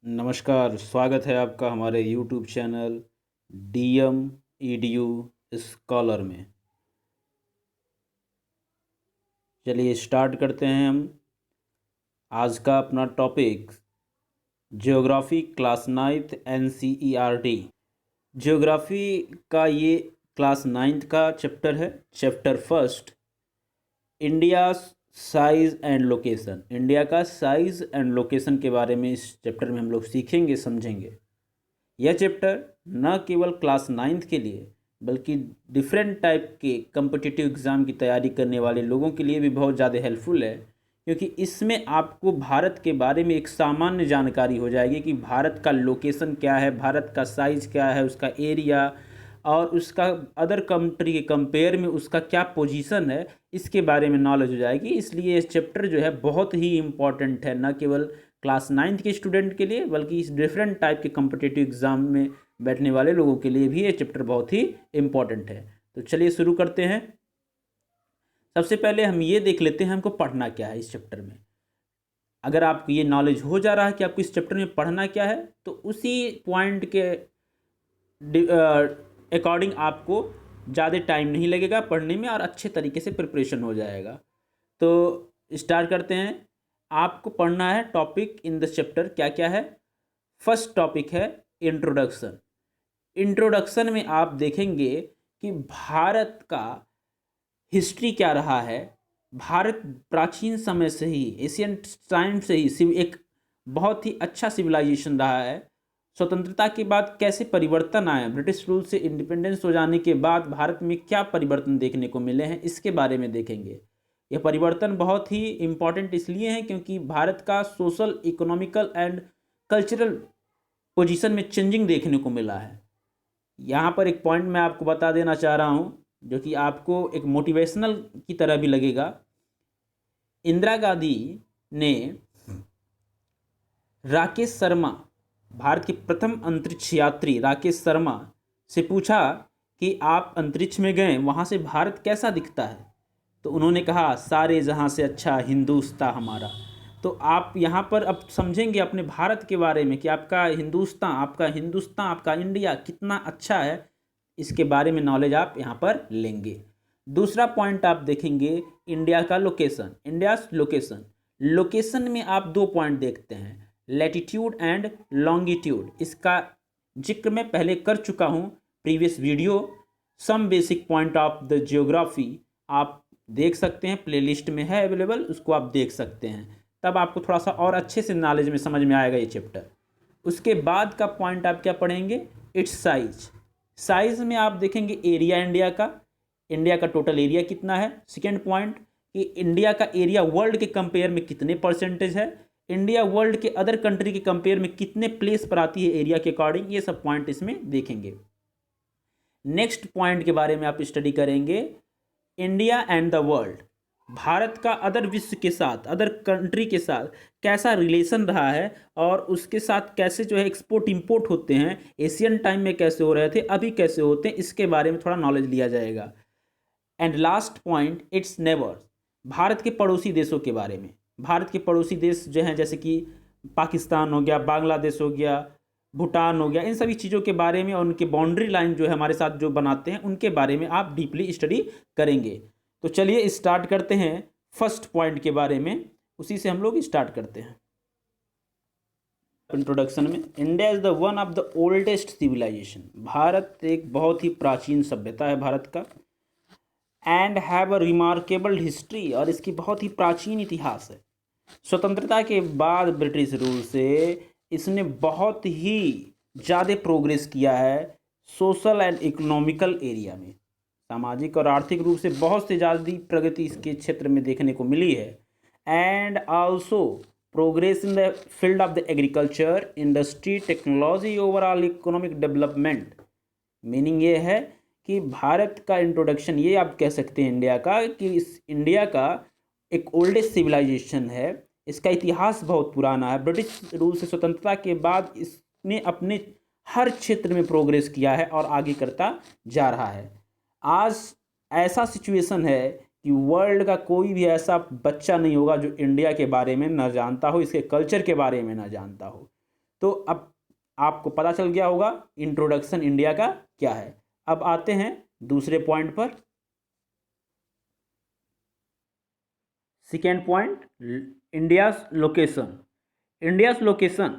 नमस्कार, स्वागत है आपका हमारे YouTube channel DM EDU scholar में। चलिए स्टार्ट करते हैं हम आज का अपना topic geography class 9th NCERT. Geography का ये क्लास 9th का चैप्टर है। Chapter first, India size and location. India का साइज़ एंड लोकेशन के बारे में इस चैप्टर में हम लोग सीखेंगे, समझेंगे। यह चैप्टर न केवल क्लास 9th के लिए बल्कि डिफरेंट टाइप के कम्पिटिटिव एग्ज़ाम की तैयारी करने वाले लोगों के लिए भी बहुत ज़्यादा हेल्पफुल है, क्योंकि इसमें आपको भारत के बारे में एक सामान्य जानकारी हो जाएगी कि भारत का लोकेशन क्या है, भारत का साइज़ क्या है, उसका एरिया और उसका अदर कंट्री के कंपेयर में उसका क्या पोजीशन है, इसके बारे में नॉलेज हो जाएगी। इसलिए ये चैप्टर जो है बहुत ही इम्पॉर्टेंट है, न केवल क्लास 9th के स्टूडेंट के लिए बल्कि इस डिफरेंट टाइप के कम्पिटिटिव एग्ज़ाम में बैठने वाले लोगों के लिए भी ये चैप्टर बहुत ही इम्पॉर्टेंट है। तो चलिए शुरू करते हैं। सबसे पहले हम ये देख लेते हैं हमको पढ़ना क्या है इस चैप्टर में। अगर आपको ये नॉलेज हो जा रहा है कि आपको इस चैप्टर में पढ़ना क्या है, तो उसी पॉइंट के अकॉर्डिंग आपको ज़्यादा टाइम नहीं लगेगा पढ़ने में और अच्छे तरीके से प्रिपरेशन हो जाएगा। तो स्टार्ट करते हैं। आपको पढ़ना है टॉपिक इन द चैप्टर क्या क्या है। फर्स्ट टॉपिक है इंट्रोडक्शन। इंट्रोडक्शन में आप देखेंगे कि भारत का हिस्ट्री क्या रहा है। भारत प्राचीन समय से ही, एशियंट टाइम से ही एक बहुत ही अच्छा सिविलाइजेशन रहा है। स्वतंत्रता के बाद कैसे परिवर्तन आया, ब्रिटिश रूल से इंडिपेंडेंस हो जाने के बाद भारत में क्या परिवर्तन देखने को मिले हैं, इसके बारे में देखेंगे। यह परिवर्तन बहुत ही इम्पॉर्टेंट इसलिए है क्योंकि भारत का social, economical and cultural position में चेंजिंग देखने को मिला है। यहाँ पर एक पॉइंट मैं आपको बता देना चाह रहा हूँ जो कि आपको एक मोटिवेशनल की तरह भी लगेगा। इंदिरा गांधी ने राकेश शर्मा, भारत के प्रथम अंतरिक्ष यात्री राकेश शर्मा से पूछा कि आप अंतरिक्ष में गए, वहाँ से भारत कैसा दिखता है। तो उन्होंने कहा, सारे जहाँ से अच्छा हिंदुस्तान हमारा। तो आप यहाँ पर अब समझेंगे अपने भारत के बारे में कि आपका हिंदुस्तान, आपका इंडिया कितना अच्छा है, इसके बारे में नॉलेज आप यहाँ पर लेंगे। दूसरा पॉइंट आप देखेंगे इंडिया का लोकेशन। इंडियाज लोकेशन, लोकेशन में आप दो पॉइंट देखते हैं, लैटिट्यूड एंड लॉन्गिट्यूड। इसका जिक्र मैं पहले कर चुका हूँ previous video, some basic point of the geography. आप देख सकते हैं, प्लेलिस्ट में है अवेलेबल, उसको आप देख सकते हैं, तब आपको थोड़ा सा और अच्छे से नॉलेज में समझ में आएगा ये चैप्टर। उसके बाद का पॉइंट आप क्या पढ़ेंगे, इट्स साइज। साइज में आप देखेंगे एरिया इंडिया का टोटल एरिया कितना है। सेकेंड पॉइंट कि इंडिया का एरिया वर्ल्ड के कंपेयर में कितने परसेंटेज है, इंडिया वर्ल्ड के अदर कंट्री के कंपेयर में कितने प्लेस पर आती है एरिया के अकॉर्डिंग, ये सब पॉइंट इसमें देखेंगे। नेक्स्ट पॉइंट के बारे में आप स्टडी करेंगे India and the world. Bharat का अदर विश्व के साथ, अदर कंट्री के साथ कैसा रिलेशन रहा है और उसके साथ कैसे जो है एक्सपोर्ट इंपोर्ट होते हैं, एशियन टाइम में कैसे हो रहे थे, अभी कैसे होते हैं, इसके बारे में थोड़ा नॉलेज लिया जाएगा। And last point, it's neighbours. Bharat के पड़ोसी देशों के बारे में। भारत के पड़ोसी देश जो हैं जैसे कि पाकिस्तान हो गया, बांग्लादेश हो गया, भूटान हो गया, इन सभी चीज़ों के बारे में और उनके बाउंड्री लाइन जो है हमारे साथ जो बनाते हैं उनके बारे में आप डीपली स्टडी करेंगे। तो चलिए स्टार्ट करते हैं फर्स्ट पॉइंट के बारे में, उसी से हम लोग स्टार्ट करते हैं। इंट्रोडक्शन में, India is the one of the oldest civilisation. Bharat एक बहुत ही प्राचीन सभ्यता है भारत का। And have a remarkable history, और इसकी बहुत ही प्राचीन इतिहास है। स्वतंत्रता के बाद ब्रिटिश रूल से इसने बहुत ही ज़्यादा प्रोग्रेस किया है सोशल एंड इकोनॉमिकल एरिया में। सामाजिक और आर्थिक रूप से बहुत से ज़्यादा प्रगति इसके क्षेत्र में देखने को मिली है। And also progress in the field of the agriculture, industry, technology, overall economic development. Meaning ये है कि भारत का इंट्रोडक्शन, ये आप कह सकते हैं इंडिया का, कि इस इंडिया का एक ओल्डेस्ट सिविलाइजेशन है। इसका इतिहास बहुत पुराना है। ब्रिटिश रूल से स्वतंत्रता के बाद इसने अपने हर क्षेत्र में प्रोग्रेस किया है और आगे करता जा रहा है। आज ऐसा सिचुएशन है कि वर्ल्ड का कोई भी ऐसा बच्चा नहीं होगा जो इंडिया के बारे में न जानता हो, इसके कल्चर के बारे में न जानता हो। तो अब आपको पता चल गया होगा इंट्रोडक्शन इंडिया का क्या है। अब आते हैं दूसरे पॉइंट पर। Second point, India's location. India's location,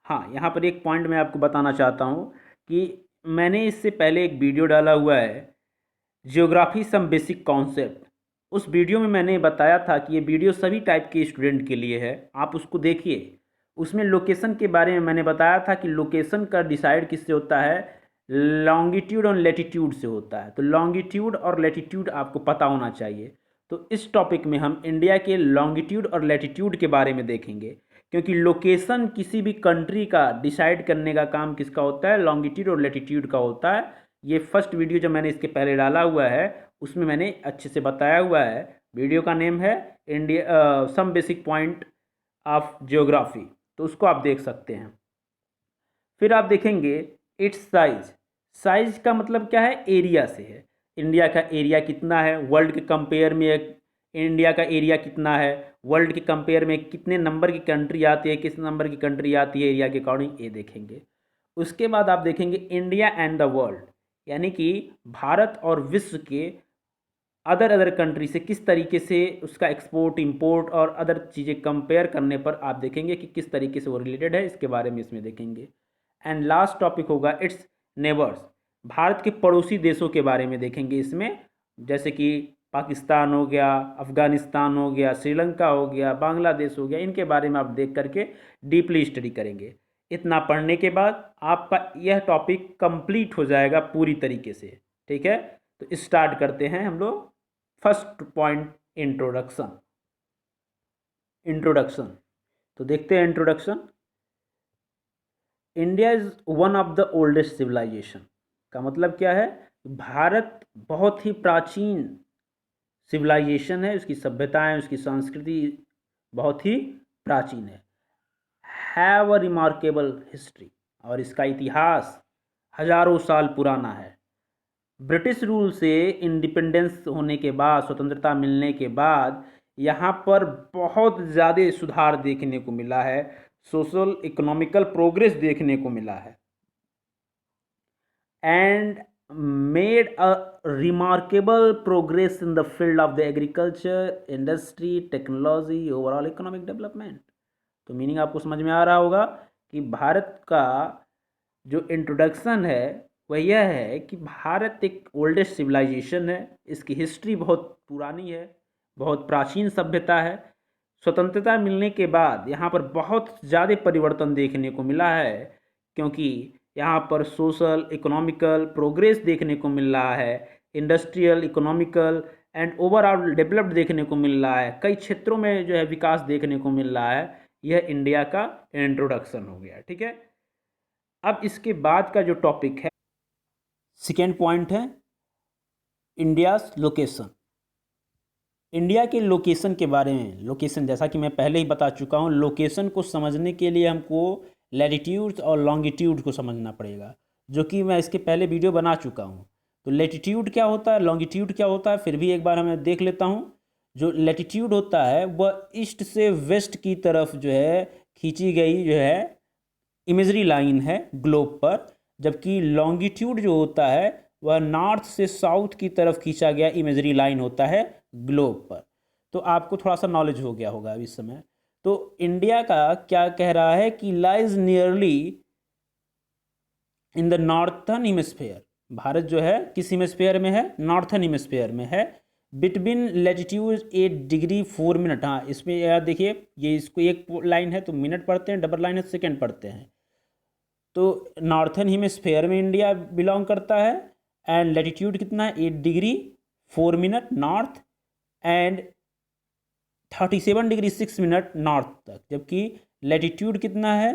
हाँ, यहाँ पर एक पॉइंट मैं आपको बताना चाहता हूँ कि मैंने इससे पहले एक वीडियो डाला हुआ है, जियोग्राफी सम बेसिक कॉन्सेप्ट। उस वीडियो में मैंने बताया था कि ये वीडियो सभी टाइप के स्टूडेंट के लिए है, आप उसको देखिए। उसमें लोकेशन के बारे में मैंने बताया था कि लोकेशन का डिसाइड किससे होता है, लॉन्गिट्यूड और लेटीट्यूड से होता है। तो लॉन्गिट्यूड और लेटीट्यूड आपको पता होना चाहिए। तो इस टॉपिक में हम इंडिया के लॉन्गिट्यूड और लेटीट्यूड के बारे में देखेंगे, क्योंकि लोकेशन किसी भी कंट्री का डिसाइड करने का काम किसका होता है, लॉन्गिट्यूड और लेटीट्यूड का होता है। ये फर्स्ट वीडियो जो मैंने इसके पहले डाला हुआ है उसमें मैंने अच्छे से बताया हुआ है। वीडियो का नेम है India some basic point of geography, तो उसको आप देख सकते हैं। फिर आप देखेंगे इट्स साइज। साइज का मतलब क्या है, एरिया से है। इंडिया का एरिया कितना है, वर्ल्ड के कंपेयर में इंडिया का एरिया कितना है, वर्ल्ड के कंपेयर में कितने नंबर की कंट्री आती है, किस नंबर की कंट्री आती है एरिया के अकॉर्डिंग, ये देखेंगे। उसके बाद आप देखेंगे इंडिया एंड द वर्ल्ड, यानी कि भारत और विश्व के अदर कंट्री से किस तरीके से उसका एक्सपोर्ट इंपोर्ट और अदर चीज़ें कंपेयर करने पर आप देखेंगे कि किस तरीके से वो रिलेटेड है, इसके बारे में इसमें देखेंगे। एंड लास्ट टॉपिक होगा इट्स नेबर्स, भारत के पड़ोसी देशों के बारे में देखेंगे इसमें, जैसे कि पाकिस्तान हो गया, अफ़गानिस्तान हो गया, श्रीलंका हो गया, बांग्लादेश हो गया, इनके बारे में आप देख करके डीपली स्टडी करेंगे। इतना पढ़ने के बाद आपका यह टॉपिक कंप्लीट हो जाएगा पूरी तरीके से। ठीक है, तो स्टार्ट करते हैं हम लोग। First point, introduction. इंट्रोडक्शन, तो देखते हैं introduction. India is one of the oldest civilisation का मतलब क्या है, भारत बहुत ही प्राचीन सिविलाइजेशन है, उसकी सभ्यताएं, उसकी संस्कृति बहुत ही प्राचीन है। हैव अ रिमार्केबल हिस्ट्री, और इसका इतिहास हजारों साल पुराना है। ब्रिटिश रूल से इंडिपेंडेंस होने के बाद, स्वतंत्रता मिलने के बाद, यहाँ पर बहुत ज़्यादा सुधार देखने को मिला है, सोशल इकोनॉमिकल प्रोग्रेस देखने को मिला है। And made a remarkable progress in the field of the agriculture, industry, technology, overall economic development. तो मीनिंग आपको समझ में आ रहा होगा कि भारत का जो इंट्रोडक्शन है वह यह है कि भारत एक ओल्डेस्ट सिविलाइजेशन है, इसकी हिस्ट्री बहुत पुरानी है, बहुत प्राचीन सभ्यता है। स्वतंत्रता मिलने के बाद यहाँ पर बहुत ज़्यादा परिवर्तन देखने को मिला है, क्योंकि यहाँ पर सोशल इकोनॉमिकल प्रोग्रेस देखने को मिल रहा है, industrial economical and overall developed देखने को मिल रहा है, कई क्षेत्रों में जो है विकास देखने को मिल रहा है। यह इंडिया का इंट्रोडक्शन हो गया। ठीक है, अब इसके बाद का जो टॉपिक है, सेकेंड पॉइंट है इंडियाज लोकेशन। इंडिया के लोकेशन के बारे में, लोकेशन जैसा कि मैं पहले ही बता चुका हूँ, लोकेशन को समझने के लिए हमको लैटिट्यूड और लॉन्गिट्यूड को समझना पड़ेगा, जो कि मैं इसके पहले वीडियो बना चुका हूँ। तो लैटिट्यूड क्या होता है, लॉन्गिट्यूड क्या होता है, फिर भी एक बार हमें देख लेता हूँ। जो लैटिट्यूड होता है वह ईस्ट से वेस्ट की तरफ जो है खींची गई जो है इमेजरी लाइन है ग्लोब पर, जबकि लॉन्गिट्यूड जो होता है वह नॉर्थ से साउथ की तरफ खींचा गया इमेजरी लाइन होता है ग्लोब पर। तो आपको थोड़ा सा नॉलेज हो गया होगा अभी इस समय। तो इंडिया का क्या कह रहा है कि lies nearly in the northern hemisphere, Bharat जो है किस हेमिस्फीयर में है, नॉर्थर्न हेमिस्फीयर में है, बिटवीन लेटीट्यूड 8 डिग्री 4 मिनट। हाँ, इसमें यार देखिए, ये इसको एक लाइन है तो मिनट पढ़ते हैं, डबल लाइन है सेकेंड पढ़ते हैं। तो नॉर्थर्न हेमिस्फीयर में इंडिया बिलोंग करता है, एंड लेटीट्यूड कितना है, 8 degree 4 minute north, and 37 degree 6 minute north तक, जबकि लेटीट्यूड कितना है,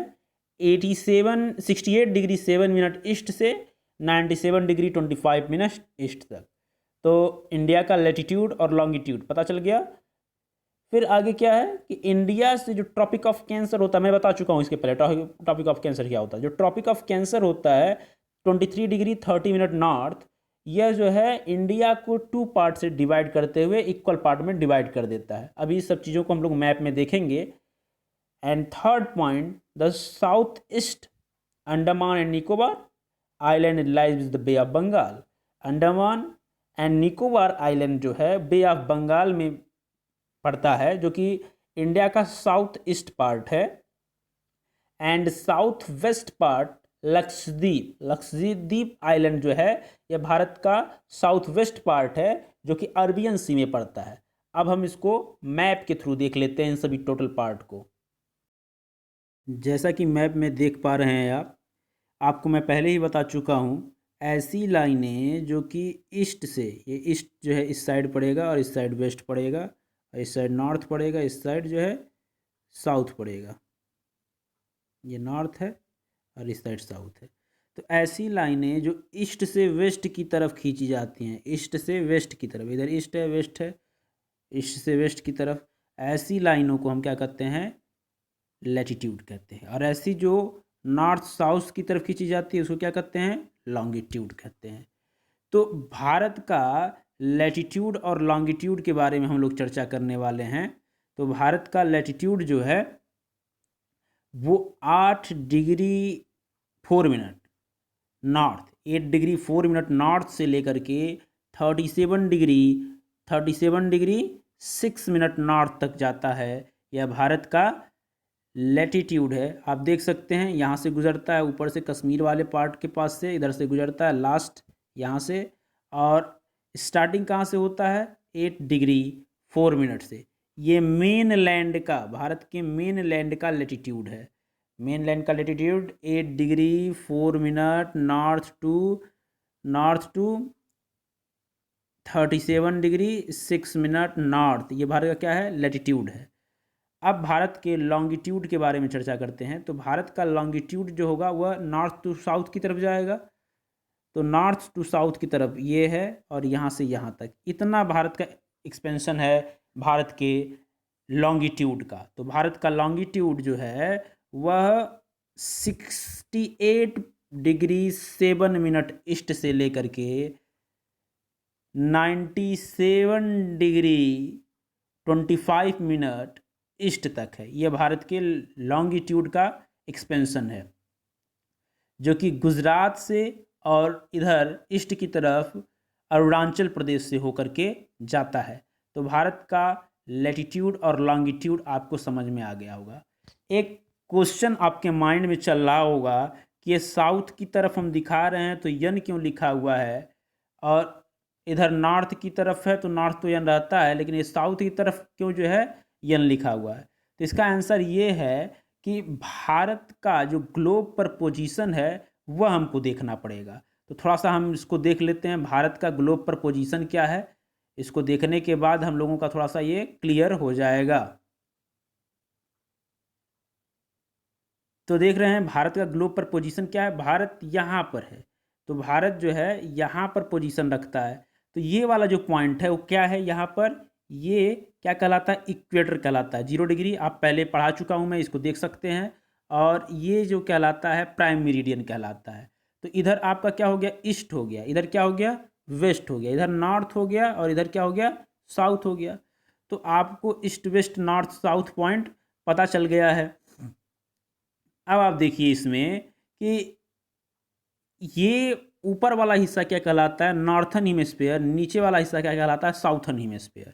68 डिग्री 7 मिनट ईस्ट से 97 डिग्री 25 मिनट ईस्ट तक। तो इंडिया का लेटीट्यूड और लॉन्गिट्यूड पता चल गया। फिर आगे क्या है कि इंडिया से जो ट्रॉपिक ऑफ कैंसर होता है, मैं बता चुका हूँ इसके पहले ट्रॉपिक ऑफ कैंसर क्या होता है। जो ट्रॉपिक ऑफ कैंसर होता है 23 डिग्री 30 मिनट नॉर्थ, यह जो है इंडिया को 2 पार्ट से डिवाइड करते हुए इक्वल पार्ट में डिवाइड कर देता है। अभी इस सब चीज़ों को हम लोग मैप में देखेंगे। And third point, the south east Andaman and Nicobar island lies the bay of Bengal. Andaman and Nicobar island जो है बे ऑफ बंगाल में पड़ता है, जो कि इंडिया का साउथ ईस्ट पार्ट है। And south west part Lakshadweep, Lakshadweep island जो है यह भारत का साउथ वेस्ट पार्ट है, जो कि अरबियन सी में पड़ता है। अब हम इसको मैप के थ्रू देख लेते हैं इन सभी टोटल पार्ट को। जैसा कि मैप में देख पा रहे हैं आप, आपको मैं पहले ही बता चुका हूँ, ऐसी लाइनें जो कि ईस्ट से, ये ईस्ट जो है इस साइड पड़ेगा और इस साइड वेस्ट पड़ेगा और इस साइड नॉर्थ पड़ेगा, इस साइड जो है साउथ पड़ेगा। ये नॉर्थ है और इस साइड साउथ है। तो ऐसी लाइनें जो ईस्ट से वेस्ट की तरफ खींची जाती हैं, ईस्ट से वेस्ट की तरफ, इधर ईस्ट है वेस्ट है, ईस्ट से वेस्ट की तरफ, ऐसी लाइनों को हम क्या कहते हैं, लैटिट्यूड कहते हैं। और ऐसी जो नॉर्थ साउथ की तरफ खींची जाती है उसको क्या कहते हैं, लॉन्गिट्यूड कहते हैं। तो भारत का लैटिट्यूड और लॉन्गिट्यूड के बारे में हम लोग चर्चा करने वाले हैं। तो भारत का लैटिट्यूड जो है वो 8 degree 4 minute north, 8 degree 4 minute north से लेकर के 37 डिग्री 6 मिनट नॉर्थ तक जाता है। यह भारत का लैटिट्यूड है। आप देख सकते हैं यहाँ से गुजरता है ऊपर से कश्मीर वाले पार्ट के पास से, इधर से गुजरता है लास्ट यहाँ से, और स्टार्टिंग कहाँ से होता है, 8 डिग्री 4 मिनट से। ये मेन लैंड का, भारत के मेन लैंड का लैटिट्यूड है। मेन लैंड का latitude 8 degree 4 minute north to 37 degree 6 minute north, ये भारत का क्या है, लैटिट्यूड है। अब भारत के लॉन्गिट्यूड के बारे में चर्चा करते हैं। तो भारत का लॉन्गिट्यूड जो होगा वह नॉर्थ टू साउथ की तरफ जाएगा। तो नॉर्थ टू साउथ की तरफ ये है और यहाँ से यहाँ तक, इतना भारत का एक्सपेंशन है भारत के लॉन्गिट्यूड का। तो भारत का लॉन्गिट्यूड जो है वह 68 डिग्री 7 मिनट ईस्ट से लेकर के 97 डिग्री 25 मिनट ईस्ट तक है। यह भारत के लॉन्गिट्यूड का एक्सपेंशन है, जो कि गुजरात से और इधर ईस्ट की तरफ अरुणाचल प्रदेश से होकर के जाता है। तो भारत का लैटिट्यूड और लॉन्गिट्यूड आपको समझ में आ गया होगा। एक क्वेश्चन आपके माइंड में चल रहा होगा कि ये साउथ की तरफ हम दिखा रहे हैं तो यन क्यों लिखा हुआ है, और इधर नॉर्थ की तरफ है तो नॉर्थ तो यन रहता है, लेकिन ये साउथ की तरफ क्यों जो है यन लिखा हुआ है। तो इसका आंसर ये है कि भारत का जो ग्लोब पर पोजीशन है वह हमको देखना पड़ेगा। तो थोड़ा सा हम इसको देख लेते हैं, भारत का ग्लोब पर पोजीशन क्या है। इसको देखने के बाद हम लोगों का थोड़ा सा ये क्लियर हो जाएगा। तो देख रहे हैं भारत का ग्लोब पर पोजीशन क्या है, भारत यहाँ पर है। तो भारत जो है यहाँ पर पोजीशन रखता है। तो ये वाला जो पॉइंट है वो क्या है, यहाँ पर ये क्या कहलाता है, इक्वेटर कहलाता है। 0 डिग्री आप पहले पढ़ा चुका हूँ मैं, इसको देख सकते हैं। और ये जो कहलाता है प्राइम मेरिडियन कहलाता है। तो इधर आपका क्या हो गया, ईस्ट हो गया, इधर क्या हो गया, वेस्ट हो गया, इधर नॉर्थ हो गया और इधर क्या हो गया, साउथ हो गया। तो आपको east west north south point पता चल गया है। अब आप देखिए इसमें कि ये ऊपर वाला हिस्सा क्या कहलाता है, नॉर्थन हेमिस्फीयर, नीचे वाला हिस्सा क्या कहलाता है, साउथर्न हेमिस्फीयर।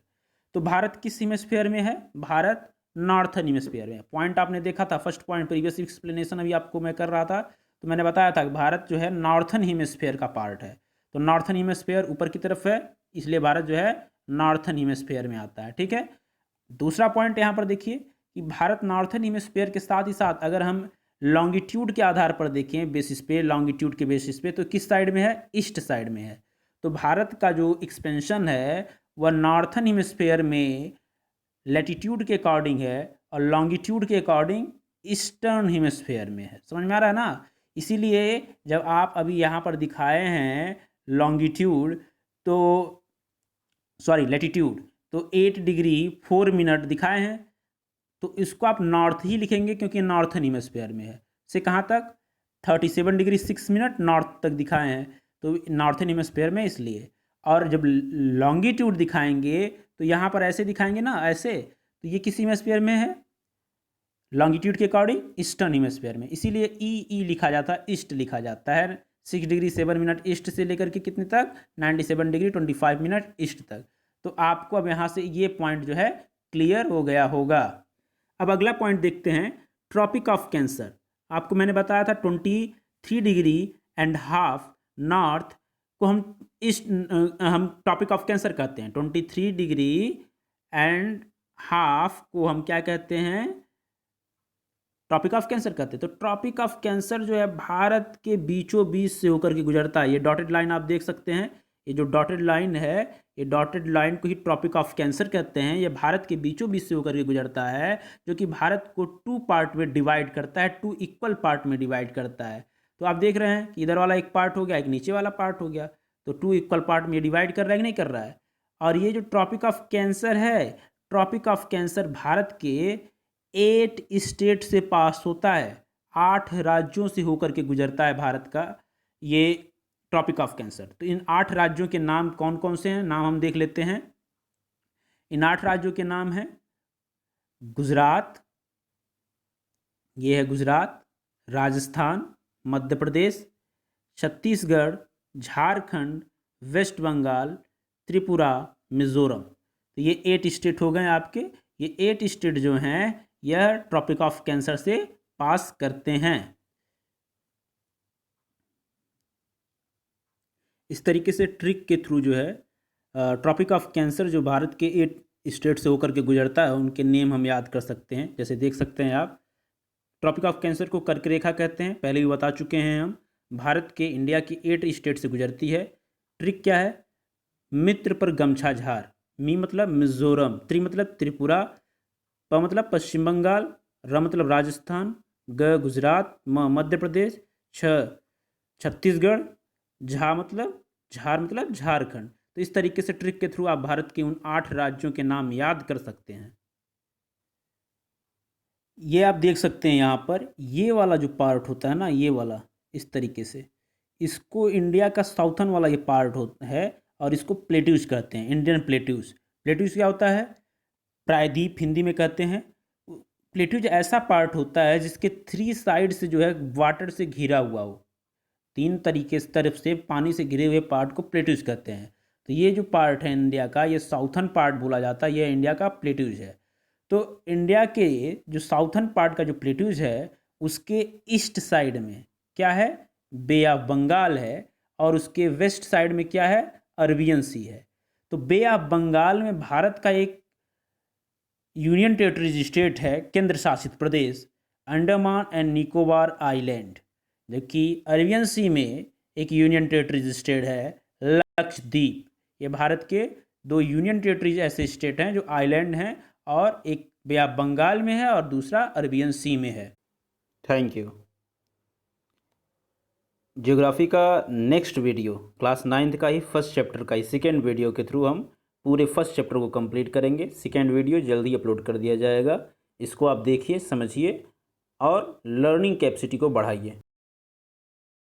तो भारत किस हेमिस्फीयर में है, भारत नॉर्थन हेमिस्फीयर में। पॉइंट आपने देखा था, फर्स्ट पॉइंट प्रीवियस एक्सप्लेनेशन अभी आपको मैं कर रहा था, तो मैंने बताया था कि भारत जो है नॉर्थन हेमिस्फीयर का पार्ट है। तो नॉर्थन हेमिस्फीयर ऊपर की तरफ है, इसलिए भारत जो है नॉर्थन हेमिस्फीयर में आता है। ठीक है। दूसरा पॉइंट यहाँ पर देखिए कि भारत नॉर्थन हेमिस्फीयर के साथ ही साथ अगर हम लॉन्गिट्यूड के आधार पर देखें, बेसिस पे, लॉन्गिट्यूड के बेसिस पे, तो किस साइड में है, ईस्ट साइड में है। तो भारत का जो एक्सपेंशन है वह नॉर्थन हेमिस्फीयर में लैटिट्यूड के अकॉर्डिंग है और लॉन्गिट्यूड के अकॉर्डिंग ईस्टर्न हेमिस्फीयर में है। समझ में आ रहा है ना। इसीलिए जब आप अभी यहाँ पर दिखाए हैं लॉन्गिट्यूड, तो सॉरी लैटिट्यूड, तो 8 डिग्री 4 मिनट दिखाए हैं, तो इसको आप नॉर्थ ही लिखेंगे क्योंकि नॉर्थन हेमिस्फीयर में है। से कहाँ तक, 37 डिग्री 6 मिनट नॉर्थ तक दिखाए हैं, तो नॉर्थन हेमिस्फीयर में इसलिए। और जब लॉन्गिट्यूड दिखाएंगे तो यहाँ पर ऐसे दिखाएंगे ना, ऐसे, तो ये किस हेमिस्फीयर में है, लॉन्गिट्यूड के अकॉर्डिंग ईस्टर्न हेमिस्फीयर में, इसीलिए ई लिखा जाता है, ईस्ट लिखा जाता है। 6 डिग्री 7 मिनट ईस्ट से लेकर के कितने तक, 97 डिग्री 25 मिनट ईस्ट तक। तो आपको अब यहाँ से ये पॉइंट जो है क्लियर हो गया होगा। अब अगला पॉइंट देखते हैं, ट्रॉपिक ऑफ कैंसर। आपको मैंने बताया था 23 डिग्री एंड हाफ नॉर्थ को हम हम ट्रॉपिक ऑफ कैंसर कहते हैं। 23 डिग्री एंड हाफ को हम क्या कहते हैं, ट्रॉपिक ऑफ कैंसर कहते हैं। तो ट्रॉपिक ऑफ कैंसर जो है भारत के बीचों बीच से होकर के गुजरता है। ये डॉटेड लाइन आप देख सकते हैं, ये जो डॉटेड लाइन है, ये डॉटेड लाइन को ही ट्रॉपिक ऑफ कैंसर कहते हैं। ये भारत के बीचों बीच से होकर के गुजरता है, जो कि भारत को 2 पार्ट में डिवाइड करता है, 2 इक्वल पार्ट में डिवाइड करता है। तो आप देख रहे हैं कि इधर वाला एक पार्ट हो गया, एक नीचे वाला पार्ट हो गया, तो 2 इक्वल पार्ट में डिवाइड कर रहा है कि नहीं कर रहा है। और ये जो ट्रॉपिक ऑफ कैंसर है, ट्रॉपिक ऑफ कैंसर भारत के 8 स्टेट से पास होता है, 8 राज्यों से होकर के गुजरता है भारत का ये ट्रॉपिक ऑफ कैंसर। तो इन 8 राज्यों के नाम कौन कौन से हैं, नाम हम देख लेते हैं। इन 8 राज्यों के नाम हैं गुजरात, ये है गुजरात, राजस्थान, मध्य प्रदेश, छत्तीसगढ़, झारखंड, वेस्ट बंगाल, त्रिपुरा, मिजोरम। तो ये 8 स्टेट हो गए आपके। ये 8 स्टेट जो हैं यह ट्रॉपिक ऑफ कैंसर से पास करते हैं। इस तरीके से ट्रिक के थ्रू जो है ट्रॉपिक ऑफ कैंसर जो भारत के 8 स्टेट से होकर के गुजरता है, उनके नेम हम याद कर सकते हैं। जैसे देख सकते हैं आप, ट्रॉपिक ऑफ कैंसर को कर्क रेखा कहते हैं, पहले भी बता चुके हैं हम। भारत के इंडिया की 8 स्टेट से गुजरती है। ट्रिक क्या है, मित्र पर गमछा झार, मी मतलब मिजोरम, त्रि मतलब त्रिपुरा, प मतलब पश्चिम बंगाल, र मतलब राजस्थान, ग गुजरात, म मध्य प्रदेश, छ छत्तीसगढ़, झा मतलब झार मतलब झारखंड। तो इस तरीके से ट्रिक के थ्रू आप भारत के उन 8 राज्यों के नाम याद कर सकते हैं। ये आप देख सकते हैं यहाँ पर, ये वाला जो पार्ट होता है ना, ये वाला इस तरीके से, इसको इंडिया का साउथर्न वाला ये पार्ट होता है और इसको प्लेट्यूज कहते हैं, इंडियन प्लेट्यूज। प्लेट्यूज क्या होता है, प्रायद्वीप हिंदी में कहते हैं। प्लेट्यूज ऐसा पार्ट होता है जिसके 3 साइड से जो है वाटर से घिरा हुआ हो, 3 तरीके से तरफ से पानी से घिरे हुए पार्ट को प्लेट्यूज कहते हैं। तो ये जो पार्ट है इंडिया का, ये साउथर्न पार्ट बोला जाता है, ये इंडिया का प्लेट्यूज है। तो इंडिया के जो साउथर्न पार्ट का जो प्लेट्यूज है, उसके ईस्ट साइड में क्या है, बे ऑफ बंगाल है, और उसके वेस्ट साइड में क्या है, अरबियन सी है। तो बे ऑफ बंगाल में भारत का एक यूनियन टेरिटरी स्टेट है, केंद्र शासित प्रदेश, अंडमान एंड निकोबार आइलैंड। जबकि अरबियन सी में एक यूनियन टेरिटरी स्टेट है लक्षद्वीप। ये भारत के 2 यूनियन टेरिटरीज ऐसे स्टेट हैं जो आइलैंड हैं, और एक बे ऑफ बंगाल में है और दूसरा अरबियन सी में है। Thank you. ज्योग्राफी का नेक्स्ट वीडियो क्लास 9th का ही फर्स्ट चैप्टर का ही सेकेंड वीडियो के थ्रू हम पूरे फर्स्ट चैप्टर को कंप्लीट करेंगे। सेकेंड वीडियो जल्दी अपलोड कर दिया जाएगा। इसको आप देखिए, समझिए और लर्निंग कैपेसिटी को बढ़ाइए।